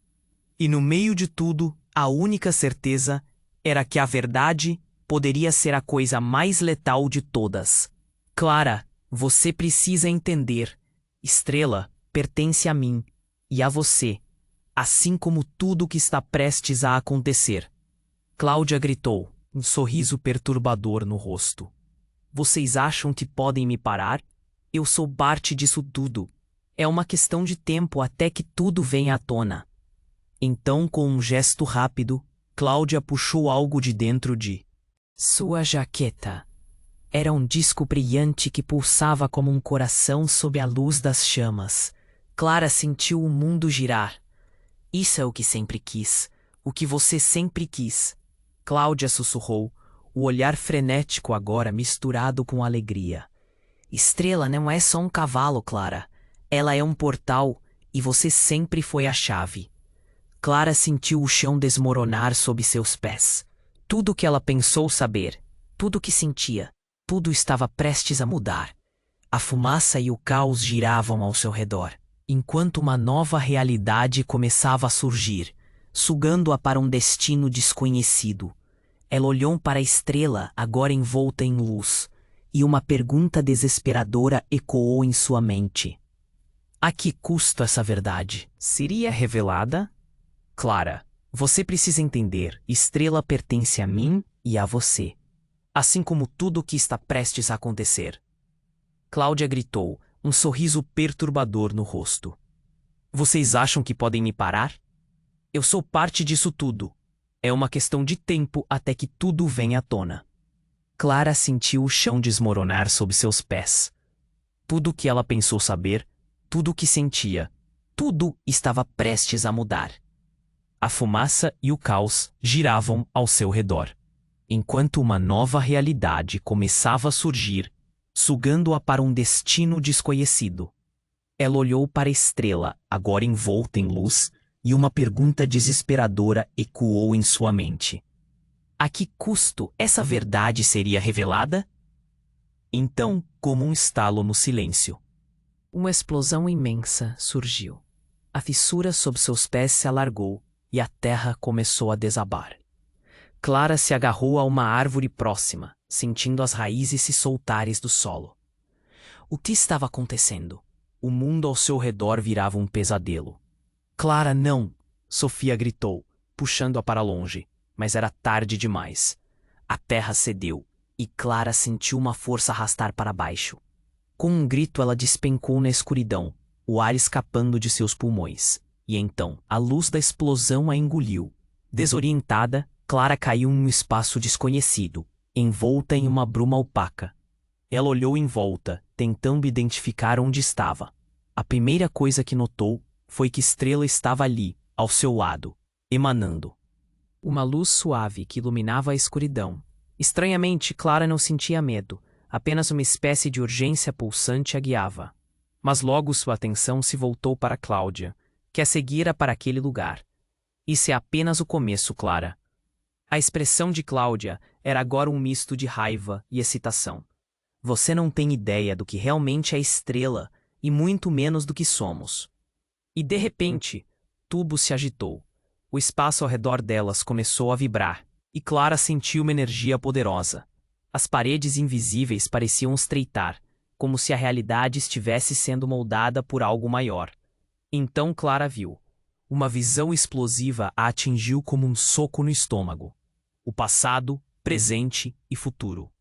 E no meio de tudo, a única certeza era que a verdade poderia ser a coisa mais letal de todas. Clara, você precisa entender. Estrela pertence a mim e a você, assim como tudo que está prestes a acontecer. Cláudia gritou, um sorriso perturbador no rosto. Vocês acham que podem me parar? Eu sou parte disso tudo. É uma questão de tempo até que tudo venha à tona. Então, com um gesto rápido, Cláudia puxou algo de dentro de sua jaqueta. Era um disco brilhante que pulsava como um coração sob a luz das chamas. Clara sentiu o mundo girar. Isso é o que sempre quis. O que você sempre quis. Cláudia sussurrou, o olhar frenético agora misturado com alegria. Estrela não é só um cavalo, Clara. Ela é um portal e você sempre foi a chave. Clara sentiu o chão desmoronar sob seus pés. Tudo o que ela pensou saber, tudo o que sentia, tudo estava prestes a mudar. A fumaça e o caos giravam ao seu redor, enquanto uma nova realidade começava a surgir, sugando-a para um destino desconhecido. Ela olhou para a Estrela, agora envolta em luz, e uma pergunta desesperadora ecoou em sua mente. A que custo essa verdade? Seria revelada? Clara, você precisa entender, Estrela pertence a mim e a você, assim como tudo o que está prestes a acontecer. Cláudia gritou, um sorriso perturbador no rosto. Vocês acham que podem me parar? Eu sou parte disso tudo. É uma questão de tempo até que tudo venha à tona. Clara sentiu o chão desmoronar sob seus pés. Tudo o que ela pensou saber, tudo o que sentia, Tudo estava prestes a mudar. A fumaça e o caos giravam ao seu redor, enquanto uma nova realidade começava a surgir, sugando-a para um destino desconhecido. Ela olhou para a estrela, agora envolta em luz, e uma pergunta desesperadora ecoou em sua mente. A que custo essa verdade seria revelada? Então, como um estalo no silêncio, uma explosão imensa surgiu. A fissura sob seus pés se alargou e a terra começou a desabar. Clara se agarrou a uma árvore próxima, sentindo as raízes se soltarem do solo. O que estava acontecendo? O mundo ao seu redor virava um pesadelo. Clara, não! Sofia gritou, puxando-a para longe, mas era tarde demais. A terra cedeu e Clara sentiu uma força arrastar para baixo. Com um grito, ela despencou na escuridão, o ar escapando de seus pulmões. E então, a luz da explosão a engoliu. Desorientada, Clara caiu em um espaço desconhecido, envolta em uma bruma opaca. Ela olhou em volta, tentando identificar onde estava. A primeira coisa que notou foi que Estrela estava ali, ao seu lado, emanando uma luz suave que iluminava a escuridão. Estranhamente, Clara não sentia medo, apenas uma espécie de urgência pulsante a guiava. Mas logo sua atenção se voltou para Cláudia, que a seguira para aquele lugar. Isso é apenas o começo, Clara. A expressão de Cláudia era agora um misto de raiva e excitação. Você não tem ideia do que realmente é Estrela, e muito menos do que somos. E de repente, tudo se agitou. O espaço ao redor delas começou a vibrar, e Clara sentiu uma energia poderosa. As paredes invisíveis pareciam estreitar, como se a realidade estivesse sendo moldada por algo maior. Então Clara viu. Uma visão explosiva a atingiu como um soco no estômago. O passado, presente e futuro,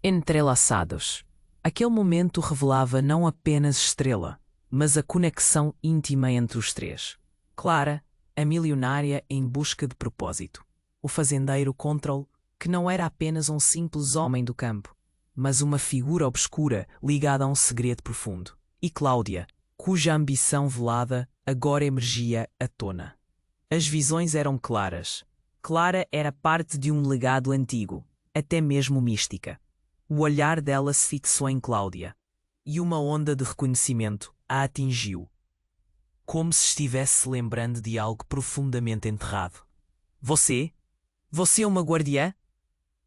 entrelaçados. Aquele momento revelava não apenas Estrela, mas a conexão íntima entre os três. Clara, a milionária em busca de propósito. O fazendeiro Control, que não era apenas um simples homem do campo, mas uma figura obscura ligada a um segredo profundo. E Cláudia, cuja ambição velada agora emergia à tona. As visões eram claras. Clara era parte de um legado antigo, até mesmo mística. O olhar dela se fixou em Cláudia, e uma onda de reconhecimento a atingiu, como se estivesse se lembrando de algo profundamente enterrado. Você? Você é uma guardiã?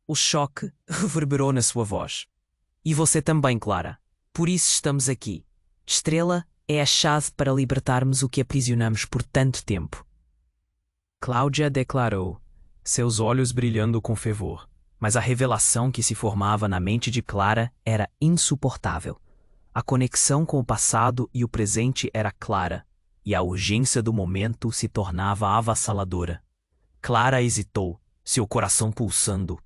O choque reverberou na sua voz. E você também, Clara. Por isso estamos aqui. Estrela é a chave para libertarmos o que aprisionamos por tanto tempo. Cláudia declarou, seus olhos brilhando com fervor. Mas a revelação que se formava na mente de Clara era insuportável. A conexão com o passado e o presente era clara, e a urgência do momento se tornava avassaladora. Clara hesitou, seu coração pulsando.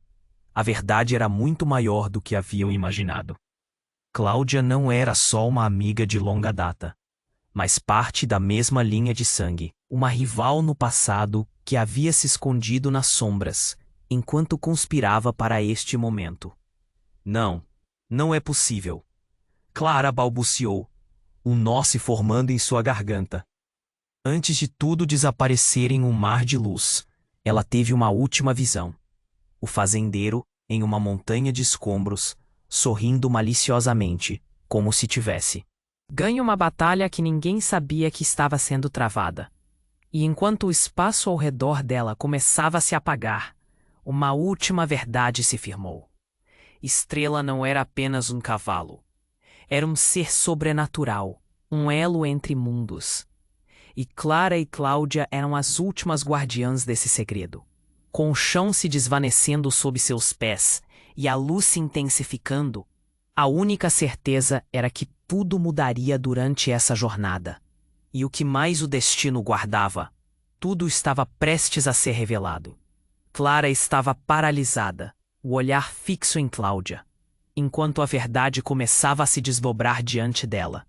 A verdade era muito maior do que haviam imaginado. Cláudia não era só uma amiga de longa data, mas parte da mesma linha de sangue, uma rival no passado que havia se escondido nas sombras, enquanto conspirava para este momento. Não, não é possível. Clara balbuciou, um nó se formando em sua garganta. Antes de tudo desaparecer em um mar de luz, ela teve uma última visão. O fazendeiro, em uma montanha de escombros, sorrindo maliciosamente, como se tivesse ganho uma batalha que ninguém sabia que estava sendo travada. E enquanto o espaço ao redor dela começava a se apagar, uma última verdade se firmou. Estrela não era apenas um cavalo. Era um ser sobrenatural, um elo entre mundos. E Clara e Cláudia eram as últimas guardiãs desse segredo. Com o chão se desvanecendo sob seus pés e a luz se intensificando, a única certeza era que tudo mudaria durante essa jornada. E o que mais o destino guardava, tudo estava prestes a ser revelado. Clara estava paralisada, o olhar fixo em Cláudia, enquanto a verdade começava a se desdobrar diante dela.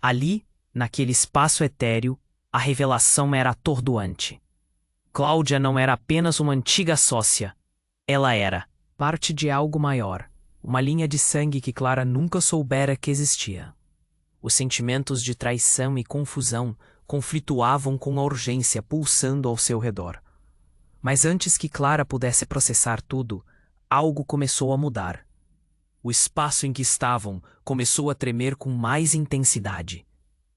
Ali, naquele espaço etéreo, a revelação era atordoante. Cláudia não era apenas uma antiga sócia. Ela era parte de algo maior, uma linha de sangue que Clara nunca soubera que existia. Os sentimentos de traição e confusão conflituavam com a urgência pulsando ao seu redor. Mas antes que Clara pudesse processar tudo, algo começou a mudar. O espaço em que estavam começou a tremer com mais intensidade.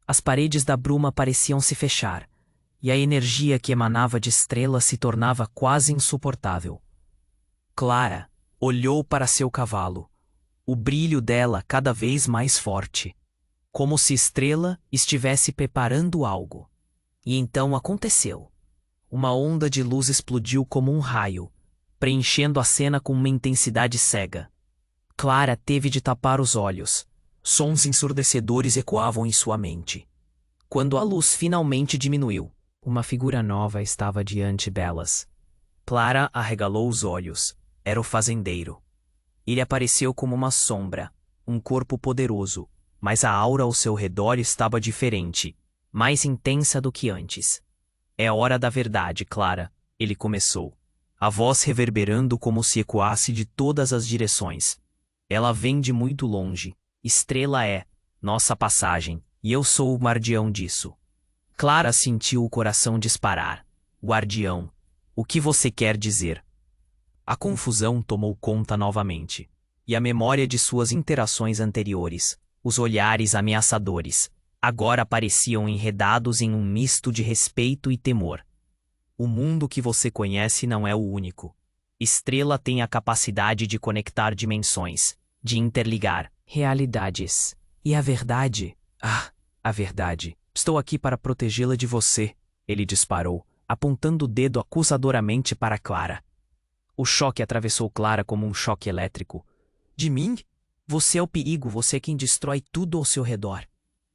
As paredes da bruma pareciam se fechar, e a energia que emanava de Estrela se tornava quase insuportável. Clara olhou para seu cavalo, o brilho dela cada vez mais forte, como se Estrela estivesse preparando algo. E então aconteceu. Uma onda de luz explodiu como um raio, preenchendo a cena com uma intensidade cega. Clara teve de tapar os olhos. Sons ensurdecedores ecoavam em sua mente. Quando a luz finalmente diminuiu, uma figura nova estava diante delas. Clara arregalou os olhos. Era o fazendeiro. Ele apareceu como uma sombra, um corpo poderoso, mas a aura ao seu redor estava diferente, mais intensa do que antes. É hora da verdade, Clara, ele começou, a voz reverberando como se ecoasse de todas as direções. Ela vem de muito longe. Estrela é nossa passagem, e eu sou o guardião disso. Clara sentiu o coração disparar. Guardião, o que você quer dizer? A confusão tomou conta novamente, e a memória de suas interações anteriores, os olhares ameaçadores, agora pareciam enredados em um misto de respeito e temor. O mundo que você conhece não é o único. Estrela tem a capacidade de conectar dimensões, de interligar realidades. E a verdade? A verdade. Estou aqui para protegê-la de você, ele disparou, apontando o dedo acusadoramente para Clara. O choque atravessou Clara como um choque elétrico. De mim? Você é o perigo, você é quem destrói tudo ao seu redor.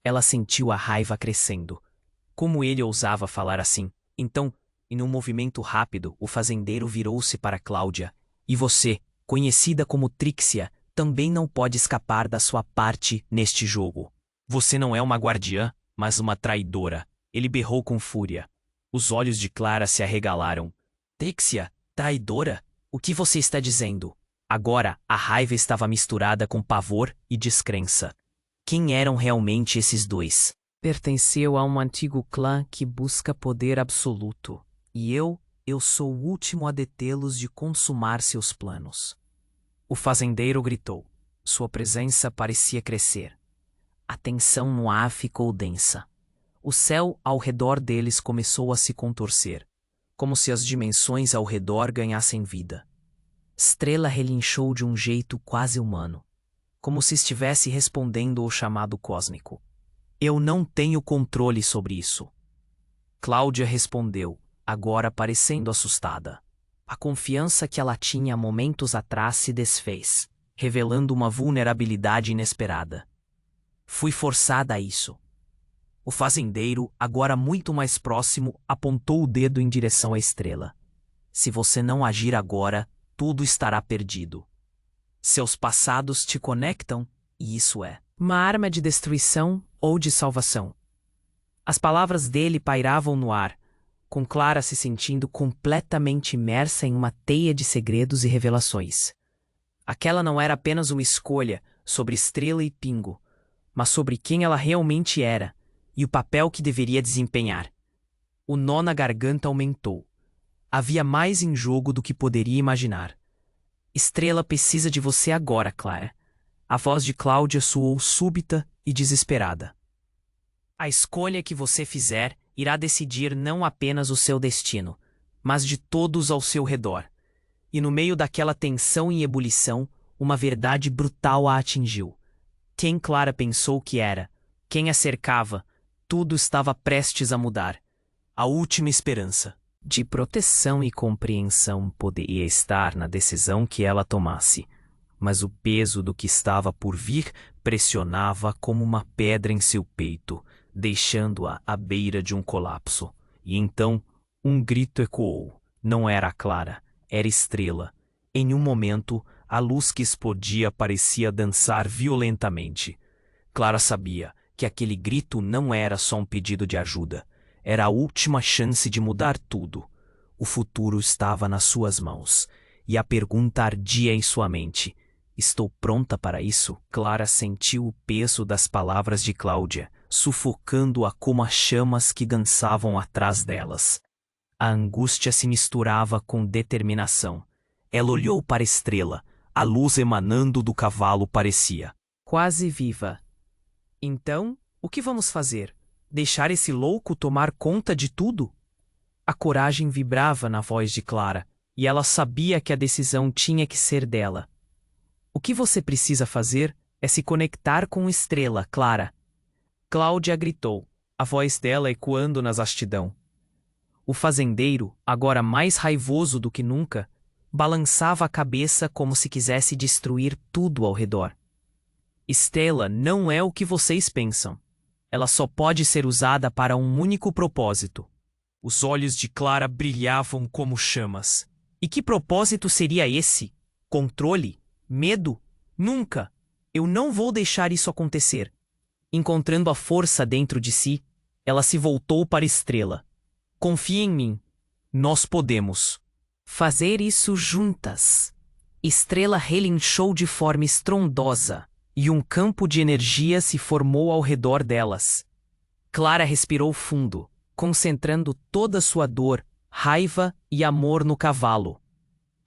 Ela sentiu a raiva crescendo. Como ele ousava falar assim? Então, em um movimento rápido, o fazendeiro virou-se para Cláudia. E você, conhecida como Trixia, também não pode escapar da sua parte neste jogo. Você não é uma guardiã, mas uma traidora. Ele berrou com fúria. Os olhos de Clara se arregalaram. Trixia, traidora? O que você está dizendo? Agora, a raiva estava misturada com pavor e descrença. Quem eram realmente esses dois? Pertenceu a um antigo clã que busca poder absoluto. E eu sou o último a detê-los de consumar seus planos. O fazendeiro gritou. Sua presença parecia crescer. A tensão no ar ficou densa. O céu ao redor deles começou a se contorcer, como se as dimensões ao redor ganhassem vida. Estrela relinchou de um jeito quase humano, como se estivesse respondendo ao chamado cósmico. Eu não tenho controle sobre isso. Cláudia respondeu, agora parecendo assustada. A confiança que ela tinha momentos atrás se desfez, revelando uma vulnerabilidade inesperada. Fui forçada a isso. O fazendeiro, agora muito mais próximo, apontou o dedo em direção à Estrela. Se você não agir agora, tudo estará perdido. Seus passados te conectam, e isso é uma arma de destruição ou de salvação. As palavras dele pairavam no ar, com Clara se sentindo completamente imersa em uma teia de segredos e revelações. Aquela não era apenas uma escolha sobre Estrela e Pingo, mas sobre quem ela realmente era e o papel que deveria desempenhar. O nó na garganta aumentou. Havia mais em jogo do que poderia imaginar. Estrela precisa de você agora, Clara. A voz de Cláudia soou súbita e desesperada. A escolha que você fizer irá decidir não apenas o seu destino, mas de todos ao seu redor. E no meio daquela tensão e ebulição, uma verdade brutal a atingiu. Quem Clara pensou que era, quem a cercava, tudo estava prestes a mudar. A última esperança de proteção e compreensão poderia estar na decisão que ela tomasse, mas o peso do que estava por vir pressionava como uma pedra em seu peito, deixando-a à beira de um colapso. E então, um grito ecoou. Não era Clara, era Estrela. Em um momento, a luz que explodia parecia dançar violentamente. Clara sabia que aquele grito não era só um pedido de ajuda. Era a última chance de mudar tudo. O futuro estava nas suas mãos, e a pergunta ardia em sua mente. Estou pronta para isso? Clara sentiu o peso das palavras de Cláudia, sufocando-a como as chamas que dançavam atrás delas. A angústia se misturava com determinação. Ela olhou para a estrela. A luz emanando do cavalo parecia quase viva. Então, o que vamos fazer? Deixar esse louco tomar conta de tudo? A coragem vibrava na voz de Clara, e ela sabia que a decisão tinha que ser dela. O que você precisa fazer é se conectar com Estrela, Clara. Cláudia gritou, a voz dela ecoando na vastidão. O fazendeiro, agora mais raivoso do que nunca, balançava a cabeça como se quisesse destruir tudo ao redor. Estrela não é o que vocês pensam. Ela só pode ser usada para um único propósito. Os olhos de Clara brilhavam como chamas. E que propósito seria esse? Controle? Medo? Nunca! Eu não vou deixar isso acontecer. Encontrando a força dentro de si, ela se voltou para Estrela. Confie em mim. Nós podemos fazer isso juntas. Estrela relinchou de forma estrondosa, e um campo de energia se formou ao redor delas. Clara respirou fundo, concentrando toda sua dor, raiva e amor no cavalo.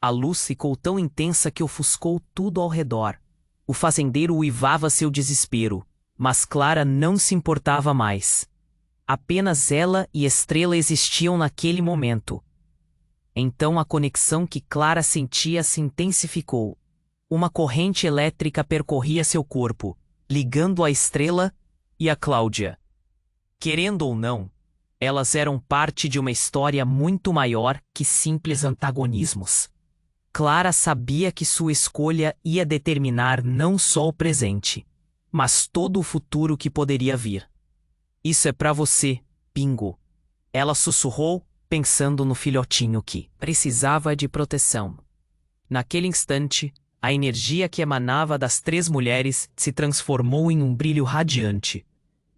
A luz ficou tão intensa que ofuscou tudo ao redor. O fazendeiro uivava seu desespero, mas Clara não se importava mais. Apenas ela e Estrela existiam naquele momento. Então a conexão que Clara sentia se intensificou. Uma corrente elétrica percorria seu corpo, ligando a Estrela e a Cláudia. Querendo ou não, elas eram parte de uma história muito maior que simples antagonismos. Clara sabia que sua escolha ia determinar não só o presente, mas todo o futuro que poderia vir. Isso é pra você, Pingo. Ela sussurrou, pensando no filhotinho que precisava de proteção. Naquele instante, a energia que emanava das três mulheres se transformou em um brilho radiante,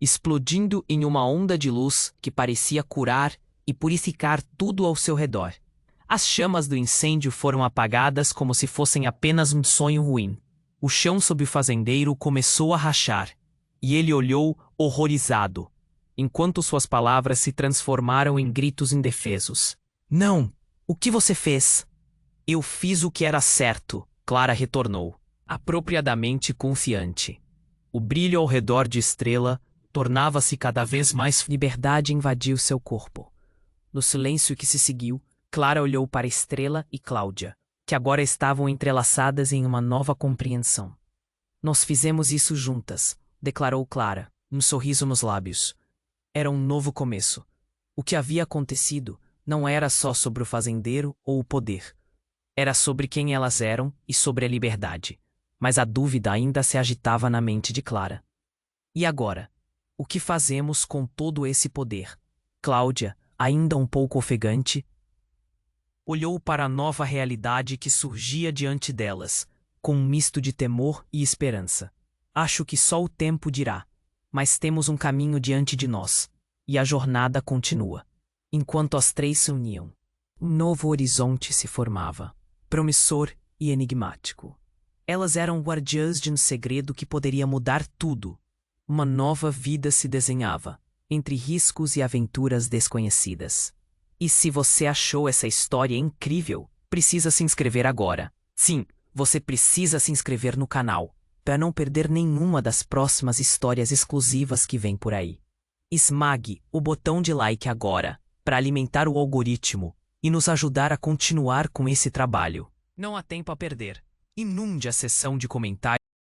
explodindo em uma onda de luz que parecia curar e purificar tudo ao seu redor. As chamas do incêndio foram apagadas como se fossem apenas um sonho ruim. O chão sob o fazendeiro começou a rachar, e ele olhou horrorizado, enquanto suas palavras se transformaram em gritos indefesos. Não! O que você fez? Eu fiz o que era certo, Clara retornou, apropriadamente confiante. O brilho ao redor de Estrela tornava-se cada vez mais. Liberdade invadiu seu corpo. No silêncio que se seguiu, Clara olhou para Estrela e Cláudia, que agora estavam entrelaçadas em uma nova compreensão. Nós fizemos isso juntas, declarou Clara, um sorriso nos lábios. Era um novo começo. O que havia acontecido não era só sobre o fazendeiro ou o poder. Era sobre quem elas eram e sobre a liberdade. Mas a dúvida ainda se agitava na mente de Clara. E agora? O que fazemos com todo esse poder? Cláudia, ainda um pouco ofegante, olhou para a nova realidade que surgia diante delas, com um misto de temor e esperança. Acho que só o tempo dirá. Mas temos um caminho diante de nós, e a jornada continua. Enquanto as três se uniam, um novo horizonte se formava, promissor e enigmático. Elas eram guardiãs de um segredo que poderia mudar tudo. Uma nova vida se desenhava, entre riscos e aventuras desconhecidas. E se você achou essa história incrível, precisa se inscrever agora. Sim, você precisa se inscrever no canal, para não perder nenhuma das próximas histórias exclusivas que vem por aí. Esmague o botão de like agora, para alimentar o algoritmo e nos ajudar a continuar com esse trabalho. Não há tempo a perder. Inunde a seção de comentários